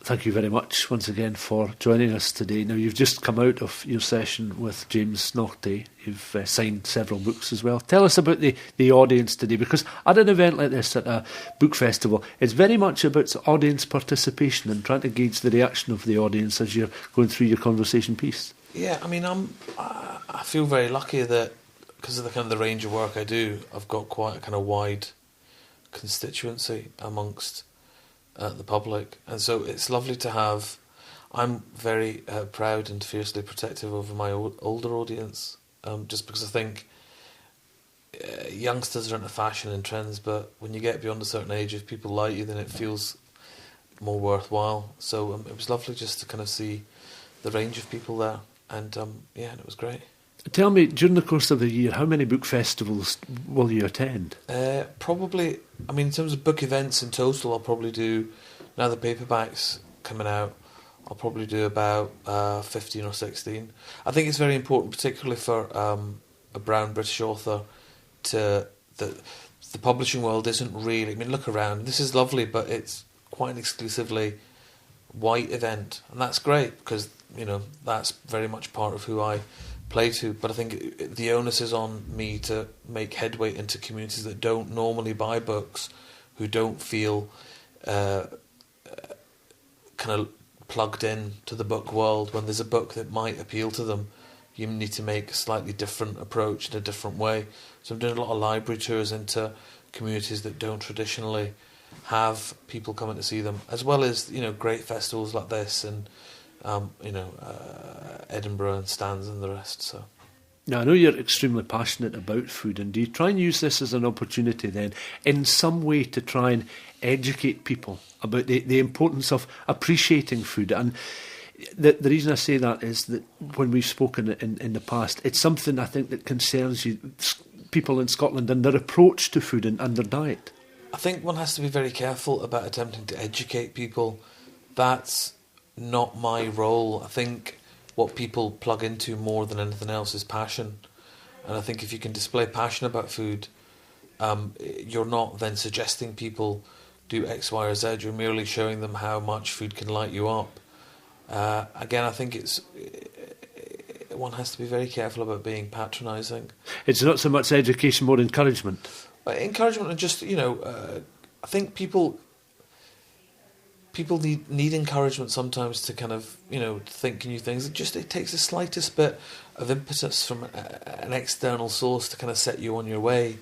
thank you very much once again for joining us today. Now, you've just come out of your session with James Naughty. You've signed several books as well. Tell us about the audience today, because at an event like this, at a book festival, it's very much about audience participation and trying to gauge the reaction of the audience as you're going through your conversation piece. Yeah, I mean, I feel very lucky that because of the kind of the range of work I do, I've got quite a kind of wide constituency amongst the public, and so it's lovely to have. I'm very proud and fiercely protective over my older audience, just because I think youngsters are into fashion and trends, but when you get beyond a certain age, if people like you, then it feels more worthwhile. So it was lovely just to kind of see the range of people there, and yeah, it was great. Tell me, during the course of the year, how many book festivals will you attend? Probably, I mean, in terms of book events in total, I'll probably do, now the paperback's coming out, I'll probably do about 15 or 16. I think it's very important, particularly for a brown British author, to the publishing world isn't really, I mean, look around, this is lovely, but it's quite an exclusively white event, and that's great, because, you know, that's very much part of who I play to, but I think the onus is on me to make headway into communities that don't normally buy books, who don't feel kind of plugged in to the book world. When there's a book that might appeal to them, you need to make a slightly different approach in a different way. So I'm doing a lot of library tours into communities that don't traditionally have people coming to see them, as well as, you know, great festivals like this, and Edinburgh and Stands and the rest. So, now, I know you're extremely passionate about food, and do you try and use this as an opportunity then, in some way, to try and educate people about the importance of appreciating food? And the reason I say that is that when we've spoken in the past, it's something I think that concerns you, people in Scotland and their approach to food and their diet. I think one has to be very careful about attempting to educate people. That's not my role. I think what people plug into more than anything else is passion, and I think if you can display passion about food, you're not then suggesting people do X, Y or Z, you're merely showing them how much food can light you up. Again, I think one has to be very careful about being patronising. It's not so much education, more encouragement. Encouragement, and just, you know, I think people need encouragement sometimes to kind of, you know, think new things. It takes the slightest bit of impetus from an external source to kind of set you on your way,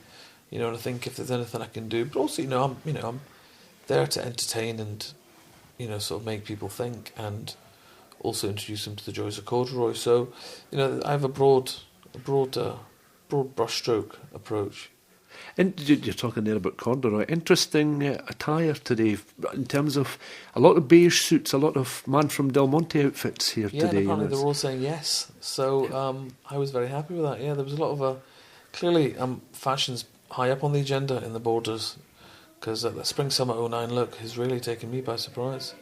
you know. And I think if there's anything I can do, but also, I'm there to entertain and, you know, sort of make people think, and also introduce them to the joys of corduroy. So, you know, I have a broad brushstroke approach. And you're talking there about corduroy. Interesting attire today in terms of a lot of beige suits, a lot of Man from Del Monte outfits here today. Yeah, apparently they were all saying yes. So I was very happy with that. Yeah, there was a lot of clearly fashion's high up on the agenda in the Borders, because that Spring Summer 09 look has really taken me by surprise.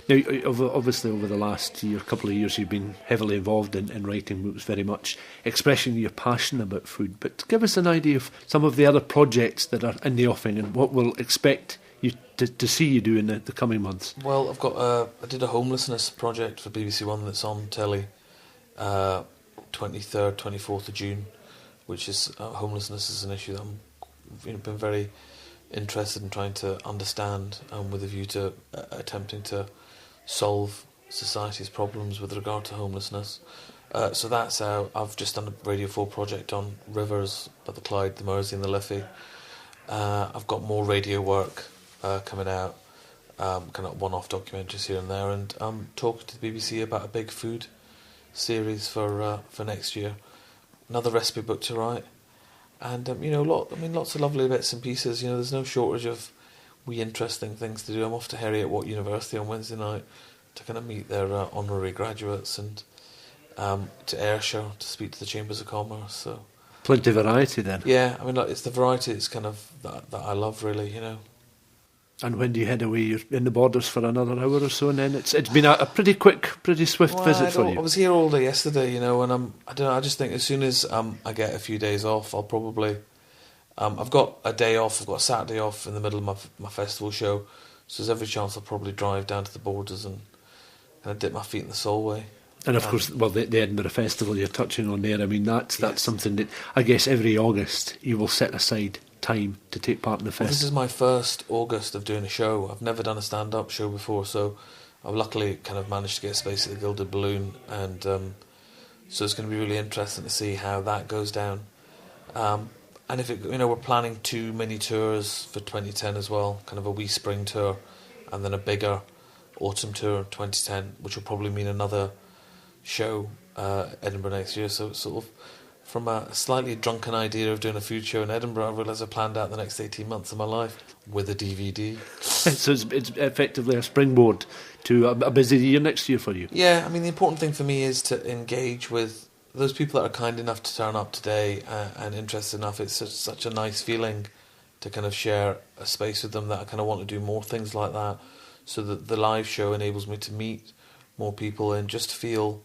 Now, obviously, over the last couple of years, you've been heavily involved in writing books, very much expressing your passion about food. But give us an idea of some of the other projects that are in the offing and what we'll expect you to see you do in the coming months. Well, I've got I did a homelessness project for BBC One that's on telly, 23rd, 24th of June, which is homelessness is an issue that I've been very interested in trying to understand, with a view to attempting to solve society's problems with regard to homelessness. So that's out. I've just done a Radio 4 project on rivers, by the Clyde, the Mersey and the Liffey. I've got more radio work coming out, kind of one-off documentaries here and there, and I'm talking to the BBC about a big food series for next year. Another recipe book to write. And lots of lovely bits and pieces. You know, there's no shortage of wee interesting things to do. I'm off to Heriot Watt University on Wednesday night to kind of meet their honorary graduates, and to Ayrshire to speak to the Chambers of Commerce. So plenty of variety then. Yeah, I mean, it's the variety. It's kind of that I love, really. You know. And when do you head away? You're in the Borders for another hour or so, and then it's been a pretty quick, pretty swift visit for you. I was here all day yesterday, you know, and I don't know. I just think as soon as I get a few days off, I'll probably. I've got a day off. I've got a Saturday off in the middle of my festival show, So there's every chance I'll probably drive down to the borders and kind of dip my feet in the Solway. And of course, well, the Edinburgh Festival you're touching on there, I mean, that's Yes. something that I guess every August you will set aside time to take part in the Well, this festival. is my first August of doing a show. I've never done a stand-up show before, so I've luckily kind of managed to get a space at the Gilded Balloon, and so it's going to be really interesting to see how that goes down. And if it, we're planning 2 mini tours for 2010 as well, kind of a wee spring tour, and then a bigger autumn tour 2010, which will probably mean another show Edinburgh next year. So sort of from a slightly drunken idea of doing a food show in Edinburgh, I realise I've planned out the next 18 months of my life with a DVD. So it's effectively a springboard to a busy year next year for you. Yeah, I mean, the important thing for me is to engage with those people that are kind enough to turn up today and interested enough. It's such a nice feeling to kind of share a space with them that I kind of want to do more things like that, so that the live show enables me to meet more people and just feel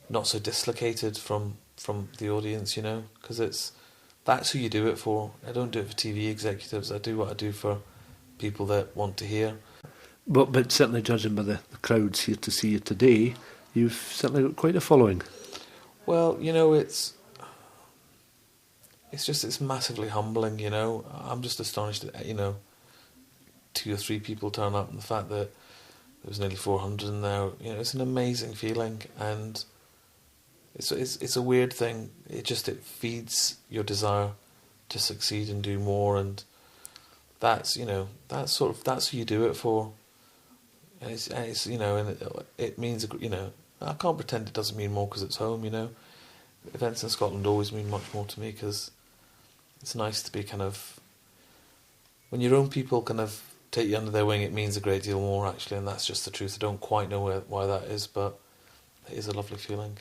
not so dislocated from the audience, because that's who you do it for. I don't do it for TV executives. I do what I do for people that want to hear. But certainly judging by the crowds here to see you today, you've certainly got quite a following. Well, it's massively humbling, I'm just astonished that, 2 or 3 people turn up, and the fact that there was nearly 400 in there, it's an amazing feeling, and it's a weird thing. It feeds your desire to succeed and do more, and that's who you do it for. And it's and it means, I can't pretend it doesn't mean more because it's home, Events in Scotland always mean much more to me, because it's nice to be kind of, when your own people kind of take you under their wing, it means a great deal more, actually, and that's just the truth. I don't quite know why that is, but it is a lovely feeling.